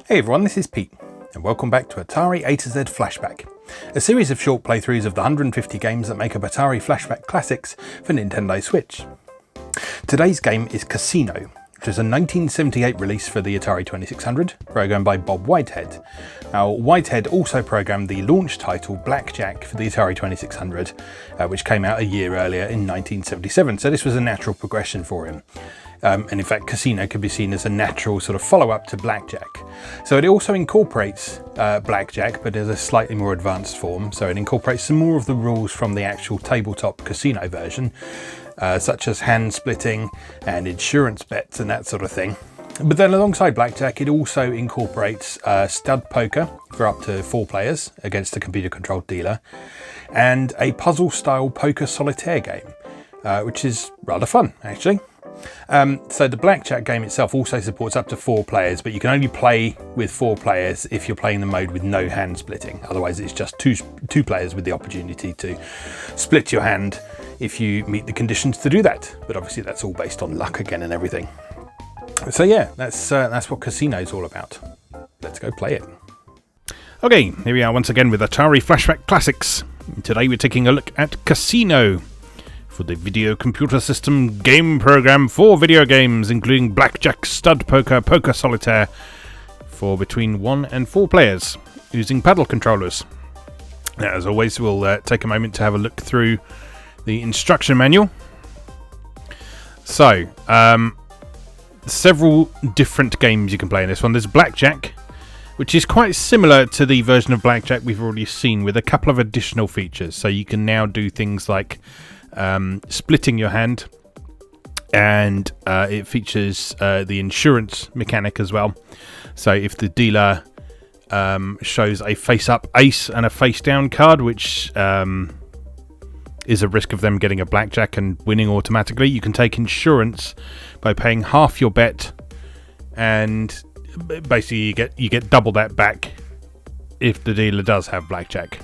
Hey everyone, this is Pete, and welcome back to Atari A to Z Flashback, a series of short playthroughs of the 150 games that make up Atari Flashback Classics for Nintendo Switch. Today's game is Casino, which is a 1978 release for the Atari 2600, programmed by Bob Whitehead. Now, Whitehead also programmed the launch title Blackjack for the Atari 2600, which came out a year earlier in 1977, so this was a natural progression for him. And in fact, Casino could be seen as a natural sort of follow-up to Blackjack. So it also incorporates Blackjack, but in a slightly more advanced form. So it incorporates some more of the rules from the actual tabletop Casino version, such as hand splitting and insurance bets and that sort of thing. But then alongside Blackjack, it also incorporates stud poker for up to 4 players against a computer-controlled dealer, and a puzzle-style poker solitaire game, which is rather fun, actually. So the Blackjack game itself also supports up to 4 players, but you can only play with 4 players if you're playing the mode with no hand splitting. Otherwise it's just two players with the opportunity to split your hand if you meet the conditions to do that. But obviously that's all based on luck again and everything. So yeah, that's what Casino is all about. Let's go play it. Okay, here we are once again with Atari Flashback Classics. Today we're taking a look at Casino, for the video computer system game program for video games, including Blackjack, Stud Poker, Poker Solitaire, for between 1 and 4 players, using paddle controllers. Now, as always, we'll take a moment to have a look through the instruction manual. So, several different games you can play in this one. There's Blackjack, which is quite similar to the version of Blackjack we've already seen, with a couple of additional features. So you can now do things like splitting your hand, and it features the insurance mechanic as well. So if the dealer shows a face-up ace and a face-down card, which is a risk of them getting a blackjack and winning automatically, you can take insurance by paying half your bet, and basically you get double that back if the dealer does have blackjack.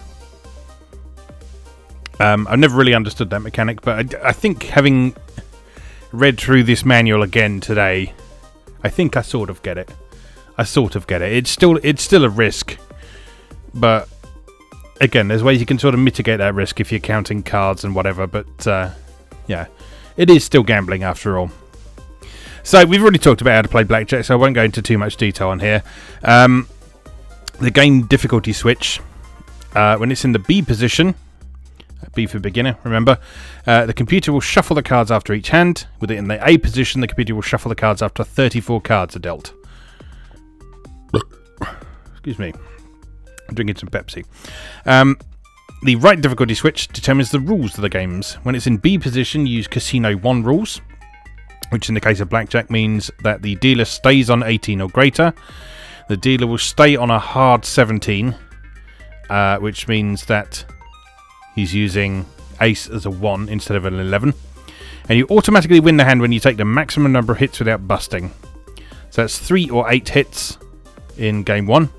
I've never really understood that mechanic, but I think, having read through this manual again today, I think I sort of get it. It's still a risk, but again, there's ways you can sort of mitigate that risk if you're counting cards and whatever. But yeah, it is still gambling after all. So we've already talked about how to play Blackjack, so I won't go into too much detail on here. The game difficulty switch, when it's in the B position, B for beginner, remember, the computer will shuffle the cards after each hand. With it in the A position, the computer will shuffle the cards after 34 cards are dealt. Excuse me, I'm drinking some Pepsi. The right difficulty switch determines the rules of the games. When it's in B position, use Casino 1 rules, which in the case of Blackjack means that the dealer stays on 18 or greater. The dealer will stay on a hard 17, which means that he's using ace as a 1 instead of an 11. And you automatically win the hand when you take the maximum number of hits without busting. So that's 3 or 8 hits in game 1,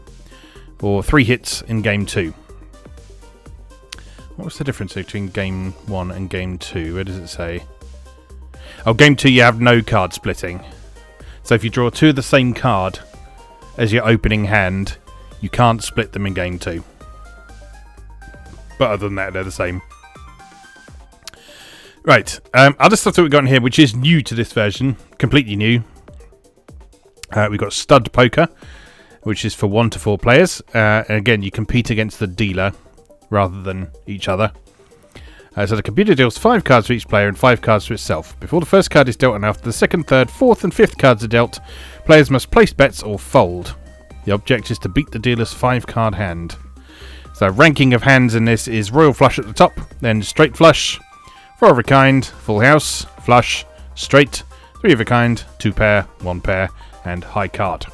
or 3 hits in game 2. What's the difference between game 1 and game 2? Where does it say? Oh, game 2 you have no card splitting. So if you draw 2 of the same card as your opening hand, you can't split them in game 2. But other than that, they're the same. Right, other stuff that we've got in here, which is new to this version, completely new. We've got Stud Poker, which is for 1 to 4 players. And again, you compete against the dealer rather than each other. So the computer deals 5 cards to each player and 5 cards to itself. Before the first card is dealt and after the second, third, fourth and fifth cards are dealt, players must place bets or fold. The object is to beat the dealer's 5-card hand. So ranking of hands in this is Royal Flush at the top, then Straight Flush, 4 of a kind, Full House, Flush, Straight, 3 of a kind, 2 pair, 1 pair, and High Card.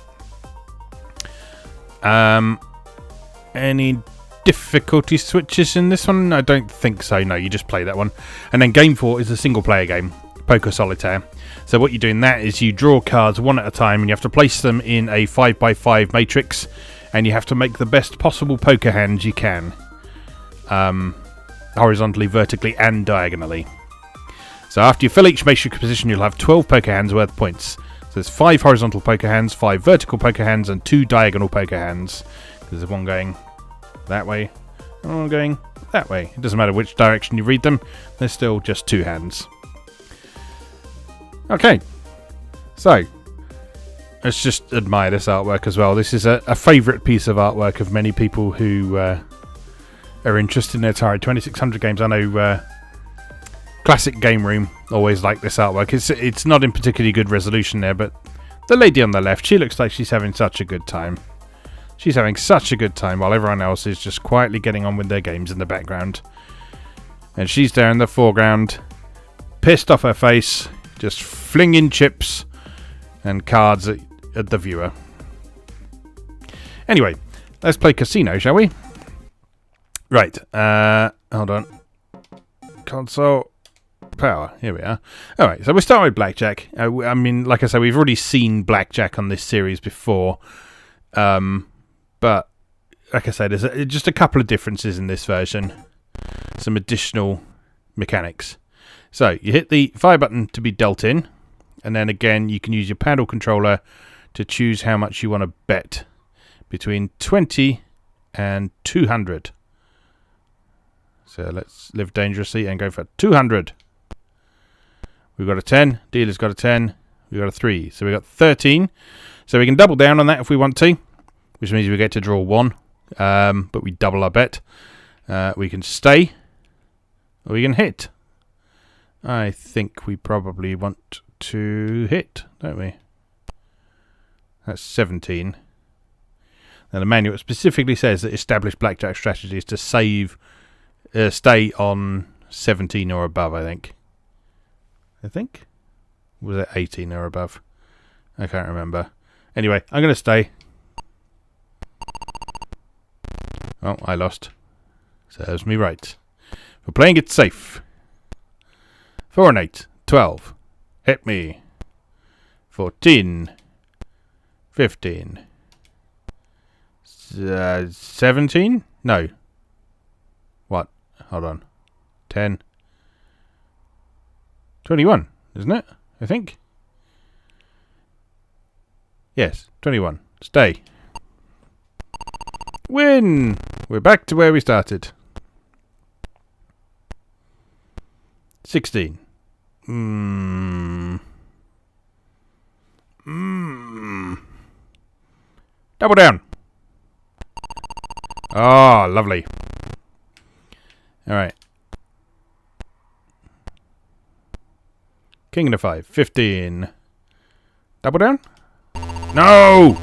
Any difficulty switches in this one? I don't think so, no, you just play that one. And then game 4 is a single player game, Poker Solitaire. So what you do in that is you draw cards one at a time, and you have to place them in a 5x5 matrix, and you have to make the best possible poker hands you can, horizontally, vertically, and diagonally. So after you fill each matrix position, you'll have 12 poker hands worth points. So there's 5 horizontal poker hands, 5 vertical poker hands, and 2 diagonal poker hands. There's one going that way, and one going that way. It doesn't matter which direction you read them, there's still just 2 hands. Okay, so let's just admire this artwork as well. This is a favourite piece of artwork of many people who are interested in Atari 2600 games. I know Classic Game Room always like this artwork. It's not in particularly good resolution there, but the lady on the left, she looks like she's having such a good time. She's having such a good time while everyone else is just quietly getting on with their games in the background. And she's there in the foreground, pissed off her face, just flinging chips and cards at the viewer. Anyway, let's play Casino, shall we? Right, hold on. Console, power, here we are. Alright, so we'll start with Blackjack. I mean, like I said, we've already seen Blackjack on this series before. But, like I said, there's just a couple of differences in this version. Some additional mechanics. So, you hit the fire button to be dealt in. And then again, you can use your paddle controller to choose how much you want to bet. Between 20 and 200. So let's live dangerously and go for 200. We've got a 10. Dealer's got a 10. We've got a 3. So we've got 13. So we can double down on that if we want to. Which means we get to draw 1. But we double our bet. We can stay. Or we can hit. I think we probably want to hit, don't we? That's 17. Now the manual specifically says that established blackjack strategy is to stay on 17 or above, I think. Was it 18 or above? I can't remember. Anyway, I'm going to stay. Oh, I lost. Serves me right. We're playing it safe. 4 and 8. 12. Hit me. 14. 15. 17? No. What? Hold on. 10. 21, isn't it? I think. Yes, 21. Stay. Win! We're back to where we started. 16. Double down. Oh, lovely. Alright. King and a 5. 15. Double down? No!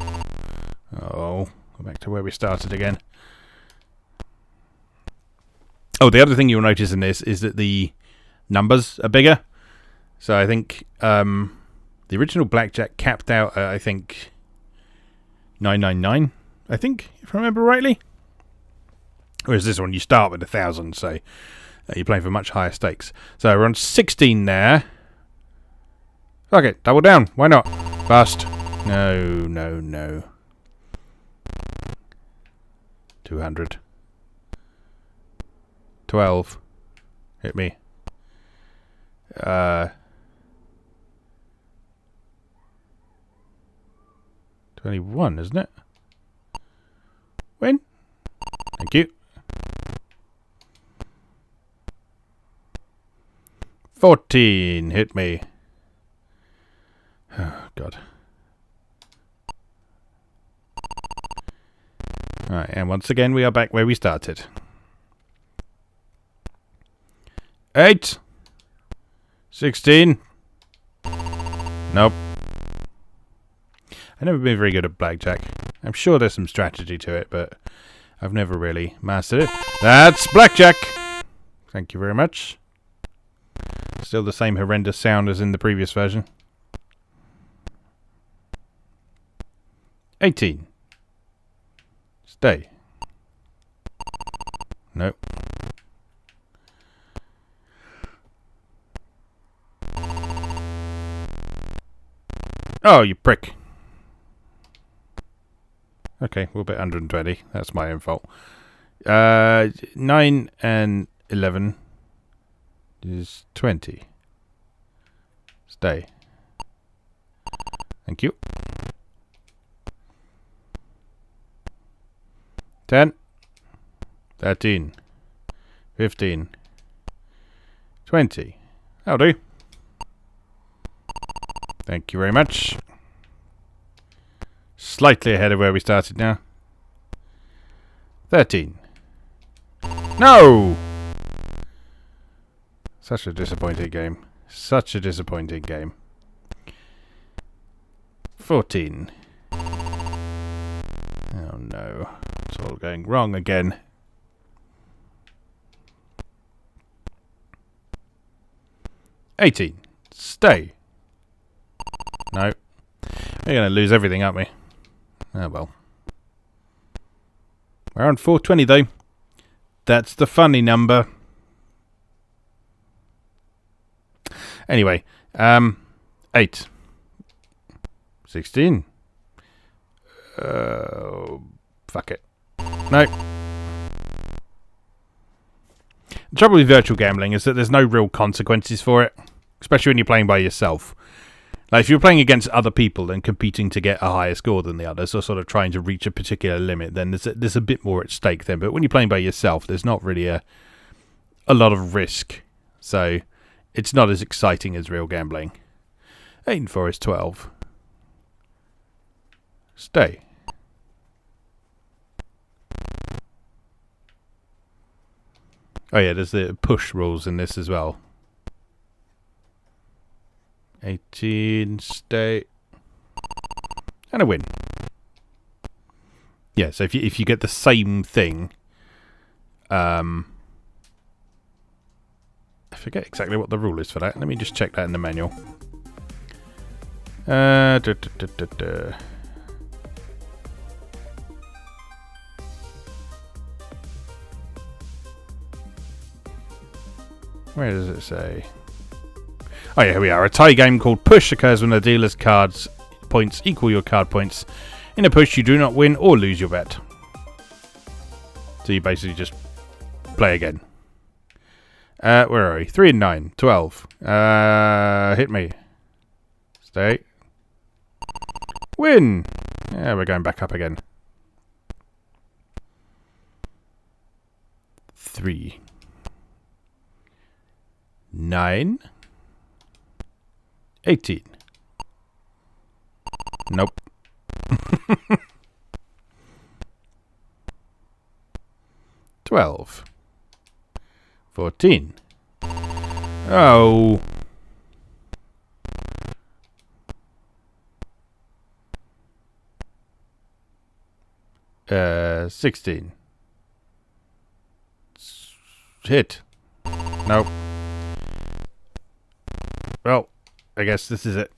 Oh, go back to where we started again. Oh, the other thing you'll notice in this is that the numbers are bigger. So I think the original Blackjack capped out at, I think, 999, I think, if I remember rightly. Whereas this one, you start with 1,000, so you're playing for much higher stakes. So we're on 16 there. Okay, double down. Why not? Bust. No. 200. 12. Hit me. 21, isn't it? Win. Thank you. 14. Hit me. Oh, God. Alright, and once again we are back where we started. 8. 16. Nope. I've never been very good at blackjack. I'm sure there's some strategy to it, but I've never really mastered it. That's blackjack! Thank you very much. Still the same horrendous sound as in the previous version. 18. Stay. Nope. Oh, you prick. Okay, we'll bet 120. That's my own fault. 9 and 11 is 20. Stay. Thank you. 10, 13, 15, 20. That'll do. Thank you very much. Slightly ahead of where we started now. 13. No! Such a disappointing game. Such a disappointing game. 14. Oh no. It's all going wrong again. 18. Stay. No. We're going to lose everything, aren't we? Oh well. We're on 420 though. That's the funny number. Anyway, 8. 16. Fuck it. No. The trouble with virtual gambling is that there's no real consequences for it, especially when you're playing by yourself. Like if you're playing against other people and competing to get a higher score than the others, or sort of trying to reach a particular limit, then there's a bit more at stake then. But when you're playing by yourself, there's not really a lot of risk, so it's not as exciting as real gambling. 8 and 4 is 12. Stay. Oh yeah, there's the push rules in this as well. 18, stay, and a win. Yeah, so if you get the same thing, I forget exactly what the rule is for that. Let me just check that in the manual. Where does it say? Oh yeah, here we are. A tie game called Push occurs when the dealer's cards points equal your card points. In a push, you do not win or lose your bet. So you basically just play again. Where are we? 3 and 9. 12. Hit me. Stay. Win! Yeah, we're going back up again. 3. 9. 18. Nope. 12. 14. Oh. 16. Hit. Nope. Well, I guess this is it.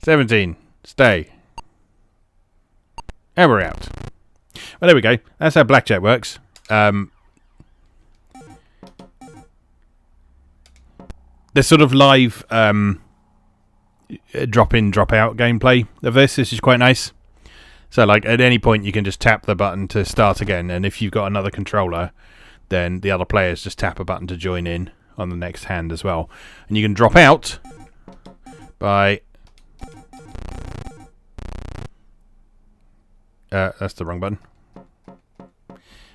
17. Stay. And we're out. Well, there we go. That's how Blackjack works. There's sort of live drop-in, drop-out gameplay of this. This is quite nice. So, like, at any point, you can just tap the button to start again. And if you've got another controller, then the other players just tap a button to join in on the next hand as well. And you can drop out by... that's the wrong button.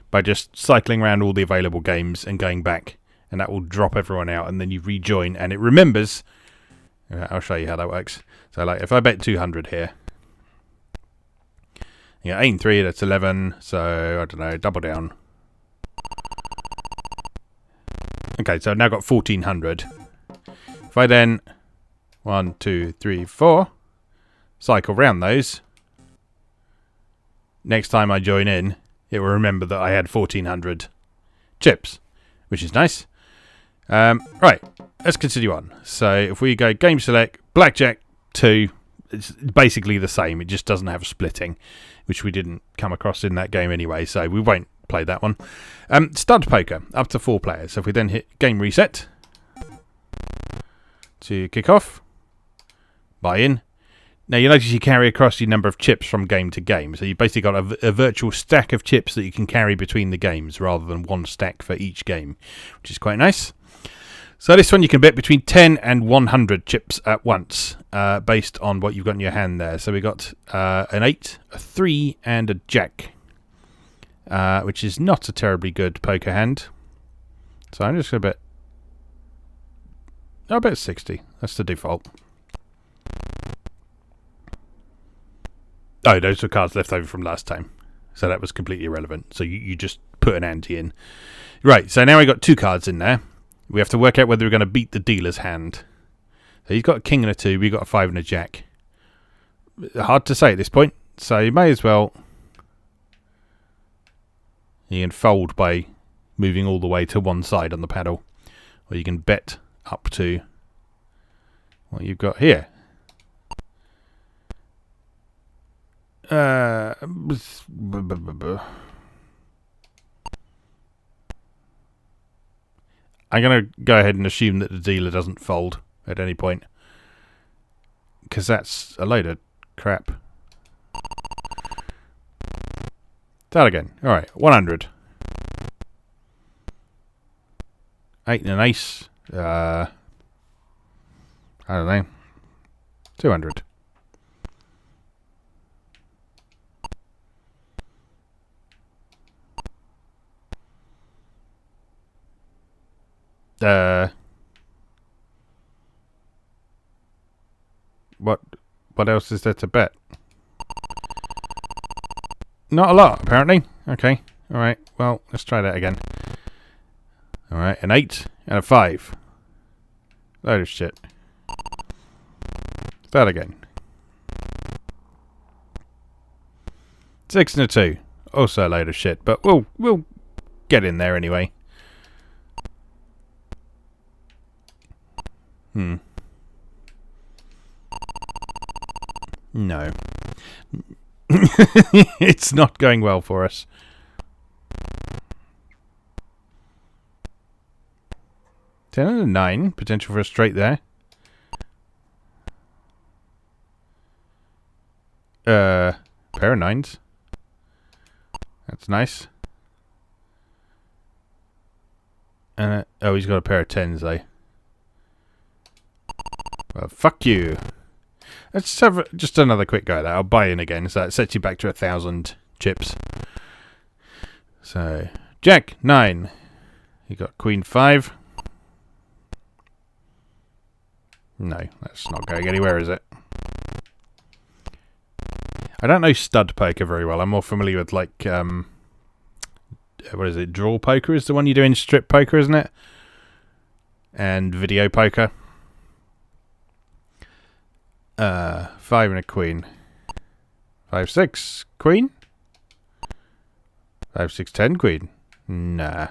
By just cycling around all the available games and going back. And that will drop everyone out. And then you rejoin. And it remembers... I'll show you how that works. So, like, if I bet 200 here... Yeah, 8 and 3, that's 11. So, I don't know, double down. Okay, so I've now got 1400. If I then 1, 2, 3, 4 cycle round those, next time I join in, it will remember that I had 1400 chips, which is nice. Right, let's continue on. So if we go game select, Blackjack 2, it's basically the same. It just doesn't have splitting, which we didn't come across in that game anyway, so we won't play that one. Stud poker, up to 4 players. So if we then hit game reset to kick off, buy in. Now you notice you carry across your number of chips from game to game. So you've basically got a virtual stack of chips that you can carry between the games rather than one stack for each game, which is quite nice. So this one you can bet between 10 and 100 chips at once, based on what you've got in your hand there. So we got an 8, a 3, and a jack, which is not a terribly good poker hand. So I'm just going to bet... I'll bet 60. That's the default. Oh, those were cards left over from last time. So that was completely irrelevant. So you just put an ante in. Right, so now we've got 2 cards in there. We have to work out whether we're going to beat the dealer's hand. So he's got a king and a 2. We've got a 5 and a jack. Hard to say at this point. So you may as well... You can fold by moving all the way to one side on the paddle. Or you can bet up to what you've got here. I'm going to go ahead and assume that the dealer doesn't fold at any point, because that's a load of crap. Start again. Alright, 100. 8 and an ace. I don't know. 200. What else is there to bet? Not a lot, apparently. Okay. Alright, well, let's try that again. Alright, an 8 and a 5. Load of shit. Start again. 6 and a 2. Also a load of shit, but we'll get in there anyway. No. It's not going well for us. Ten and a 9. Potential for a straight there. Pair of 9s. That's nice. Oh, he's got a pair of 10s though. Well, fuck you. Let's have just another quick go at that. I'll buy in again, so that sets you back to 1,000 chips. So, Jack, 9. You got Queen 5. No, that's not going anywhere, is it? I don't know stud poker very well. I'm more familiar with, like, what is it? Draw poker is the one you do in strip poker, isn't it? And video poker. 5 and a queen. 5, 6, queen. 5, 6, 10, queen. Nah.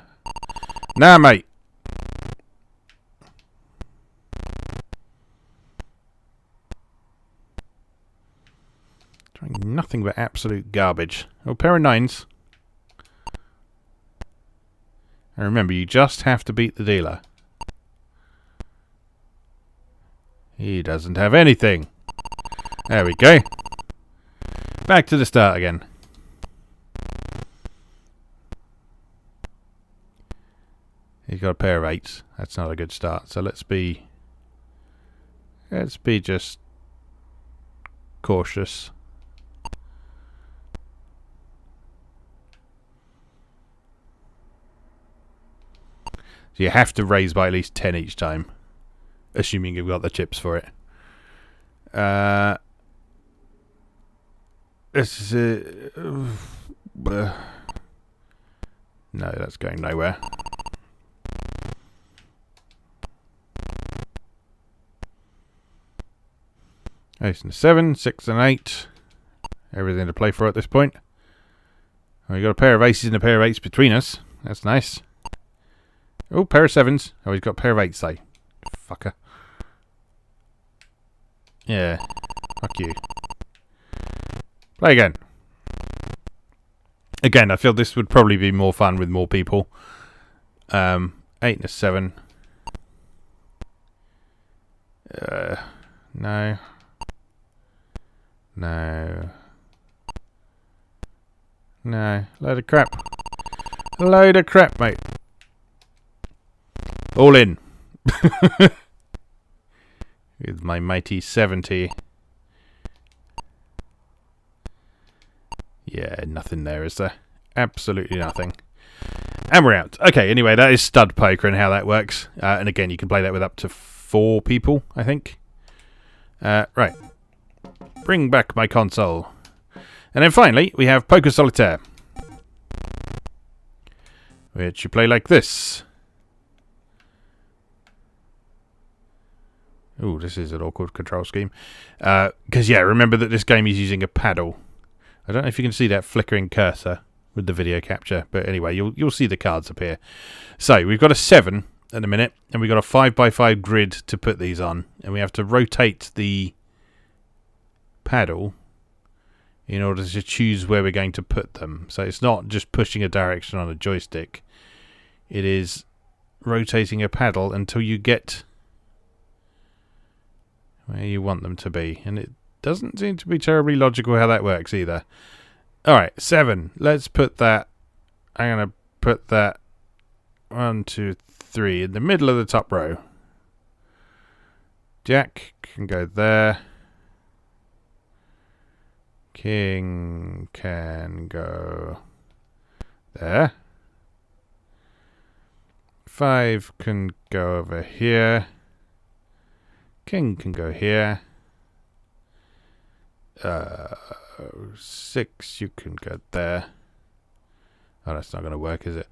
Nah, mate. Trying nothing but absolute garbage. Oh, pair of 9s. And remember, you just have to beat the dealer. He doesn't have anything. There we go. Back to the start again. He's got a pair of 8s. That's not a good start. So let's be just cautious. So you have to raise by at least 10 each time, assuming you've got the chips for it. This is no, that's going nowhere. Ace and 7, 6 and 8. Everything to play for at this point. We got a pair of aces and a pair of 8s between us. That's nice. Oh, pair of 7s. Oh, he's got a pair of 8s, though. Fucker. Yeah. Fuck you. Play again. Again, I feel this would probably be more fun with more people. 8 and a 7. No. No. No. Load of crap. Load of crap, mate. All in. With my mighty 70. Yeah, nothing there, is there? Absolutely nothing. And we're out. Okay, anyway, that is stud poker and how that works. And again, you can play that with up to 4 people, I think. Right. Bring back my console. And then finally, we have Poker Solitaire, which you play like this. Ooh, this is an awkward control scheme. Because, yeah, remember that this game is using a paddle. I don't know if you can see that flickering cursor with the video capture, but anyway, you'll see the cards appear. So, we've got a 7 at the minute, and we've got a 5x5 grid to put these on, and we have to rotate the paddle in order to choose where we're going to put them. So it's not just pushing a direction on a joystick. It is rotating a paddle until you get where you want them to be. And it doesn't seem to be terribly logical how that works either. Alright, 7. Let's put that. I'm going to put that 1, 2, 3 in the middle of the top row. Jack can go there. King can go there. 5 can go over here. King can go here. 6, you can go there. Oh, that's not going to work, is it?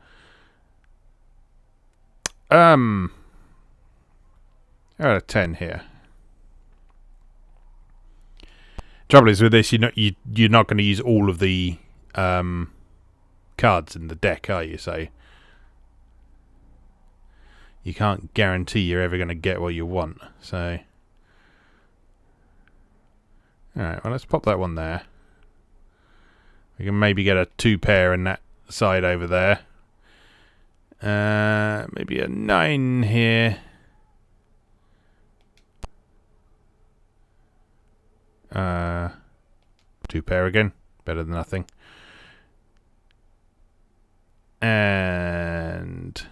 Out of 10 here. Trouble is with this, you're not going to use all of the cards in the deck, are you? So you can't guarantee you're ever going to get what you want. So, all right, well, let's pop that one there. We can maybe get a 2 pair in that side over there. Maybe a 9 here. 2 pair again. Better than nothing. And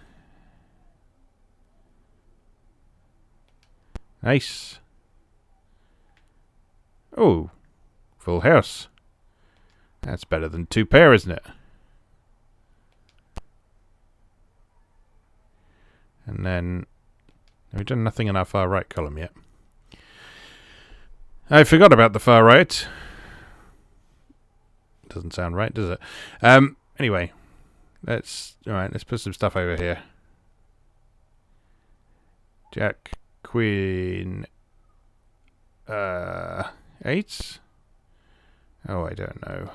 nice. Oh, full house. That's better than 2 pair, isn't it? And then we've done nothing in our far right column yet. I forgot about the far right. Doesn't sound right, does it? Anyway, let's put some stuff over here. Jack, Queen, 8. Oh, I don't know.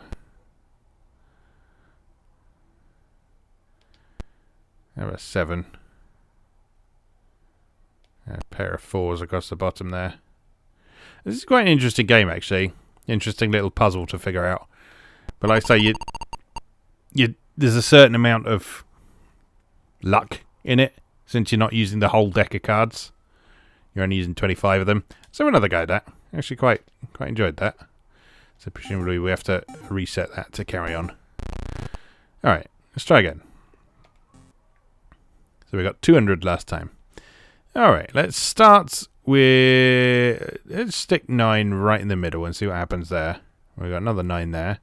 There a 7. A pair of 4s across the bottom there. This is quite an interesting game, actually. Interesting little puzzle to figure out. But like I say, there's a certain amount of luck in it, since you're not using the whole deck of cards. You're only using 25 of them. So another go at that. Actually quite enjoyed that. So presumably we have to reset that to carry on. Alright, let's try again. So we got 200 last time. Alright, let's start with... Let's stick 9 right in the middle and see what happens there. We've got another 9 there.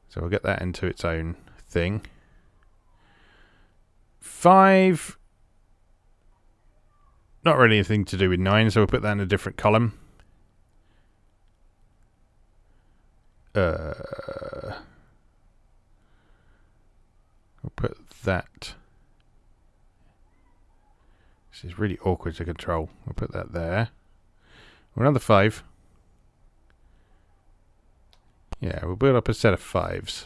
So we'll get that into its own thing. 5. Not really anything to do with 9, so we'll put that in a different column. We'll put that... This is really awkward to control. We'll put that there. Another 5. Yeah, we'll build up a set of 5s.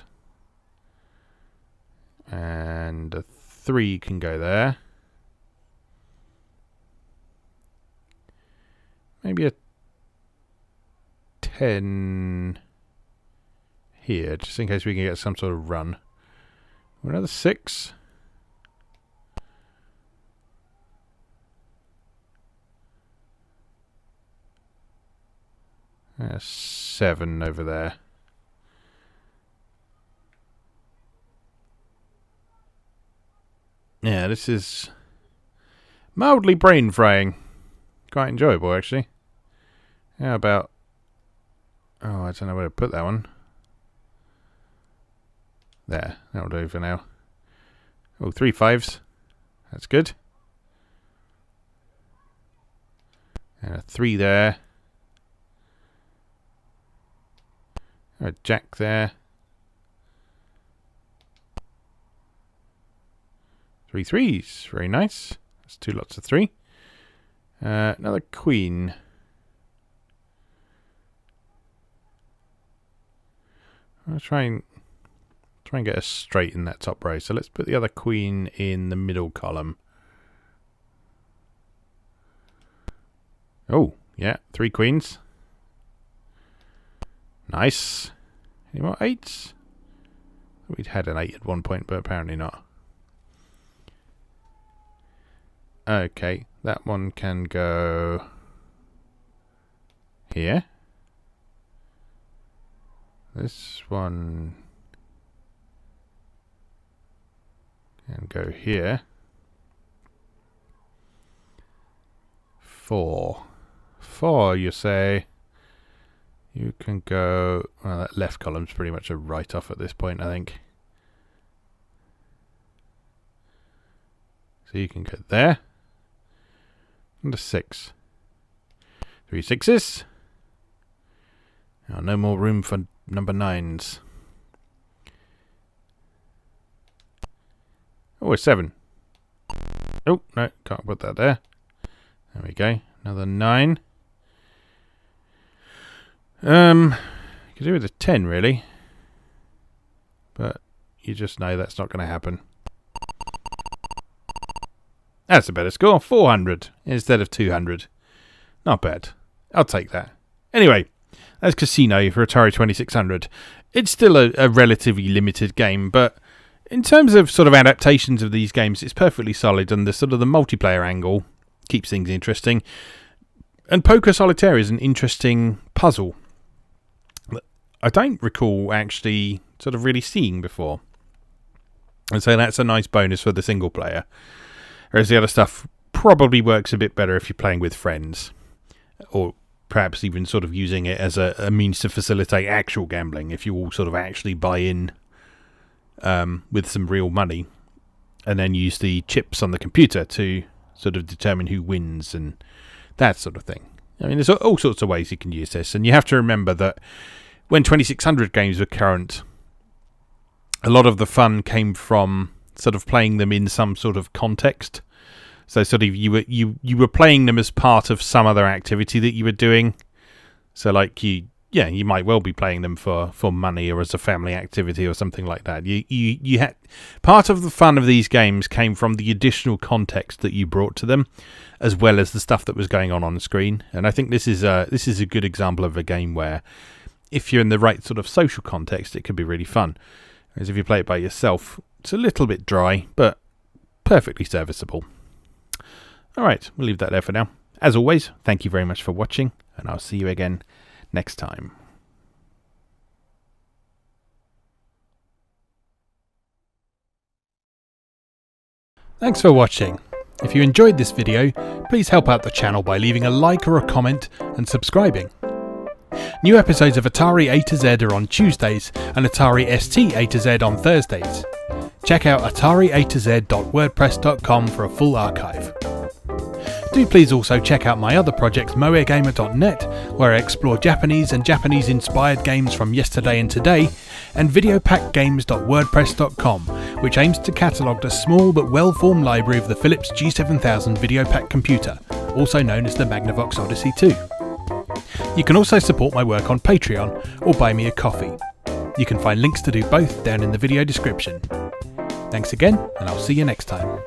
And a 3 can go there. Maybe a 10 here, just in case we can get some sort of run. Another 6. A 7 over there. Yeah, this is Mildly brain fraying. Quite enjoyable, actually. How about... Oh, I don't know where to put that one. There, that'll do for now. Oh, 3 5s. That's good. And a 3 there. A jack there. 3 3s. Very nice. That's 2 lots of 3. Another queen. I'll try and get us straight in that top row. So let's put the other queen in the middle column. Oh, yeah, 3 queens. Nice. Any more 8s? We'd had an 8 at one point, but apparently not. Okay, that one can go here. This one can go here. 4. 4, you say? You can go... Well, that left column's pretty much a write-off at this point, I think. So you can go there. And a 6. 3 6s. Now, no more room for number 9s. Oh, a 7. Oh, no, can't put that there. There we go. Another 9. You could do with a 10, really. But you just know that's not going to happen. That's a better score. 400 instead of 200. Not bad. I'll take that. Anyway, that's Casino for Atari 2600. It's still a relatively limited game, but in terms of sort of adaptations of these games, it's perfectly solid, and the sort of the multiplayer angle keeps things interesting. And Poker Solitaire is an interesting puzzle that I don't recall actually sort of really seeing before. And so that's a nice bonus for the single player. Whereas the other stuff probably works a bit better if you're playing with friends. Or perhaps even sort of using it as a means to facilitate actual gambling. If you all sort of actually buy in with some real money. And then use the chips on the computer to sort of determine who wins and that sort of thing. I mean, there's all sorts of ways you can use this. And you have to remember that when 2600 games were current, a lot of the fun came from sort of playing them in some sort of context. So sort of you were playing them as part of some other activity that you were doing. So like you might well be playing them for money or as a family activity or something like that. You had part of the fun of these games came from the additional context that you brought to them, as well as the stuff that was going on the screen. And I think this is a good example of a game where if you're in the right sort of social context, it could be really fun. Whereas if you play it by yourself, it's a little bit dry, but perfectly serviceable. Alright, we'll leave that there for now. As always, thank you very much for watching, and I'll see you again next time. Thanks for watching. If you enjoyed this video, please help out the channel by leaving a like or a comment and subscribing. New episodes of Atari A to Z are on Tuesdays and Atari ST A to Z on Thursdays. Check out atariatoz.wordpress.com for a full archive. Do please also check out my other projects moegamer.net, where I explore Japanese and Japanese-inspired games from yesterday and today, and videopackgames.wordpress.com, which aims to catalogue the small but well-formed library of the Philips G7000 Videopack computer, also known as the Magnavox Odyssey 2. You can also support my work on Patreon or buy me a coffee. You can find links to do both down in the video description. Thanks again, and I'll see you next time.